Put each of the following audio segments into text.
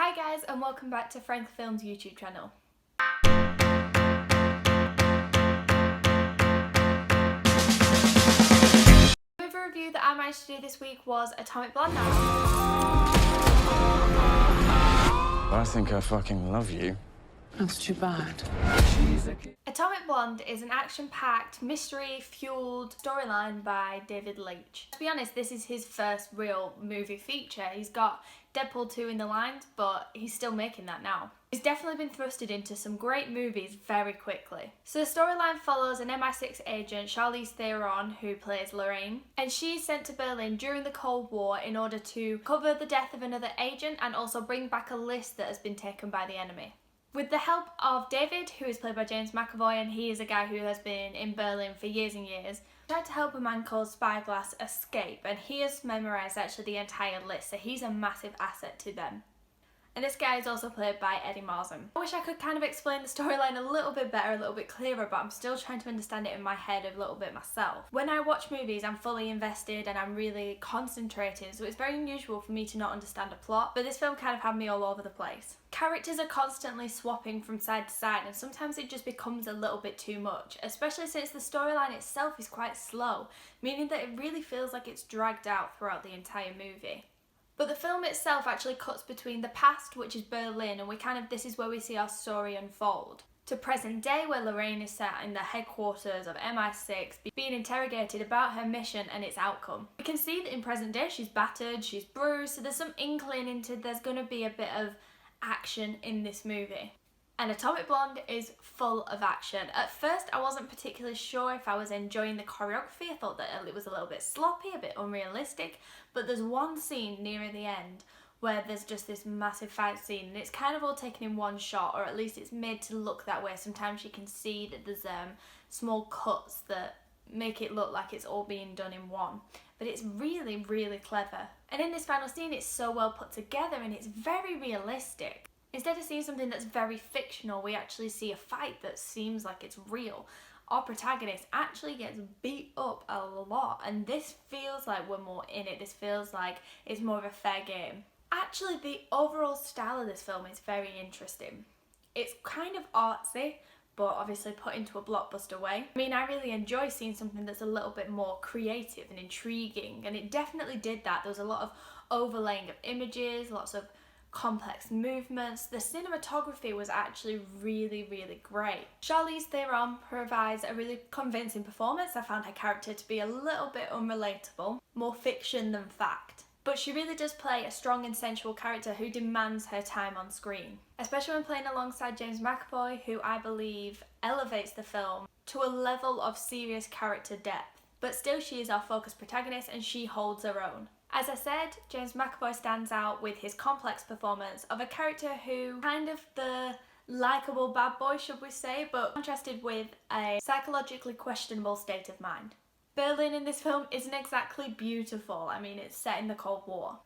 Hi guys, and welcome back to Frank Films YouTube channel. The movie review that I managed to do this week was Atomic Blonde. I think I fucking love you. That's too bad. Atomic Blonde is an action-packed, mystery-fueled storyline by David Leitch. To be honest, this is his first real movie feature. He's got Deadpool 2 in the lines, but he's still making that now. He's definitely been thrusted into some great movies very quickly. So the storyline follows an MI6 agent, Charlize Theron, who plays Lorraine, and she's sent to Berlin during the Cold War in order to cover the death of another agent and also bring back a list that has been taken by the enemy. With the help of David, who is played by James McAvoy, and he is a guy who has been in Berlin for years and years, tried to help a man called Spyglass escape, and he has memorised actually the entire list, so he's a massive asset to them. And this guy is also played by Eddie Marsan. I wish I could kind of explain the storyline a little bit better, a little bit clearer, but I'm still trying to understand it in my head a little bit myself. When I watch movies, I'm fully invested and I'm really concentrating, so it's very unusual for me to not understand a plot, but this film kind of had me all over the place. Characters are constantly swapping from side to side, and sometimes it just becomes a little bit too much, especially since the storyline itself is quite slow, meaning that it really feels like it's dragged out throughout the entire movie. But the film itself actually cuts between the past, which is Berlin, and this is where we see our story unfold, to present day, where Lorraine is sat in the headquarters of MI6 being interrogated about her mission and its outcome. We can see that in present day she's battered, she's bruised, so there's some inkling into there's going to be a bit of action in this movie. And Atomic Blonde is full of action. At first I wasn't particularly sure if I was enjoying the choreography. I thought that it was a little bit sloppy, a bit unrealistic, but there's one scene near the end where there's just this massive fight scene, and it's kind of all taken in one shot, or at least it's made to look that way. Sometimes you can see that there's small cuts that make it look like it's all being done in one, but it's really, really clever. And in this final scene, it's so well put together and it's very realistic. Instead of seeing something that's very fictional, we actually see a fight that seems like it's real. Our protagonist actually gets beat up a lot, and this feels like we're more in it. This feels like it's more of a fair game. Actually, the overall style of this film is very interesting. It's kind of artsy, but obviously put into a blockbuster way. I mean, I really enjoy seeing something that's a little bit more creative and intriguing, and it definitely did that. There was a lot of overlaying of images, lots of complex movements. The cinematography was actually really, really great. Charlize Theron provides a really convincing performance. I found her character to be a little bit unrelatable, more fiction than fact. But she really does play a strong and sensual character who demands her time on screen, especially when playing alongside James McAvoy, who I believe elevates the film to a level of serious character depth. But still, she is our focused protagonist and she holds her own. As I said, James McAvoy stands out with his complex performance of a character who kind of the likeable bad boy, should we say, but contrasted with a psychologically questionable state of mind. Berlin in this film isn't exactly beautiful. I mean, it's set in the Cold War.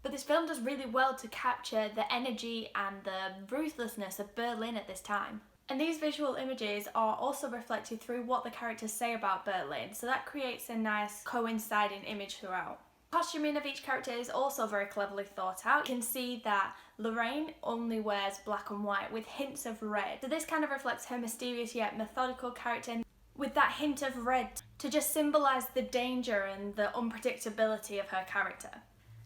But this film does really well to capture the energy and the ruthlessness of Berlin at this time. And these visual images are also reflected through what the characters say about Berlin, so that creates a nice coinciding image throughout. Costuming of each character is also very cleverly thought out. You can see that Lorraine only wears black and white with hints of red. So this kind of reflects her mysterious yet methodical character with that hint of red to just symbolise the danger and the unpredictability of her character.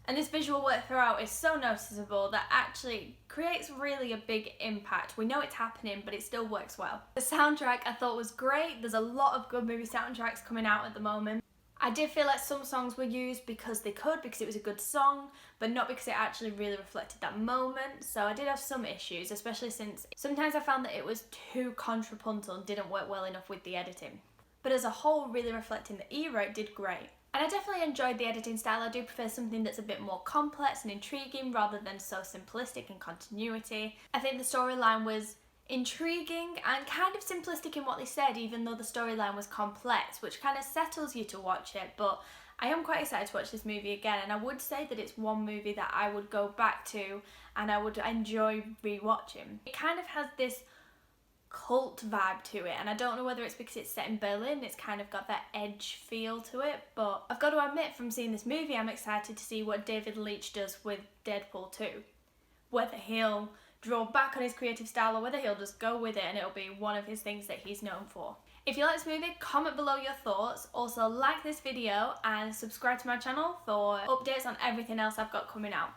And this visual work throughout is so noticeable that actually creates really a big impact. We know it's happening, but it still works well. The soundtrack I thought was great. There's a lot of good movie soundtracks coming out at the moment. I did feel like some songs were used because they could, because it was a good song, but not because it actually really reflected that moment. So I did have some issues, especially since sometimes I found that it was too contrapuntal and didn't work well enough with the editing. But as a whole, really reflecting the era, it did great. And I definitely enjoyed the editing style. I do prefer something that's a bit more complex and intriguing rather than so simplistic in continuity. I think the storyline was intriguing and kind of simplistic in what they said, even though the storyline was complex, which kind of settles you to watch it. But I am quite excited to watch this movie again, and I would say that it's one movie that I would go back to and I would enjoy rewatching. It kind of has this cult vibe to it, and I don't know whether it's because it's set in Berlin, it's kind of got that edge feel to it, but I've got to admit, from seeing this movie, I'm excited to see what David Leitch does with Deadpool 2. whether he'll draw back on his creative style or whether he'll just go with it and it'll be one of his things that he's known for. If you like this movie, comment below your thoughts. Also like this video and subscribe to my channel for updates on everything else I've got coming out.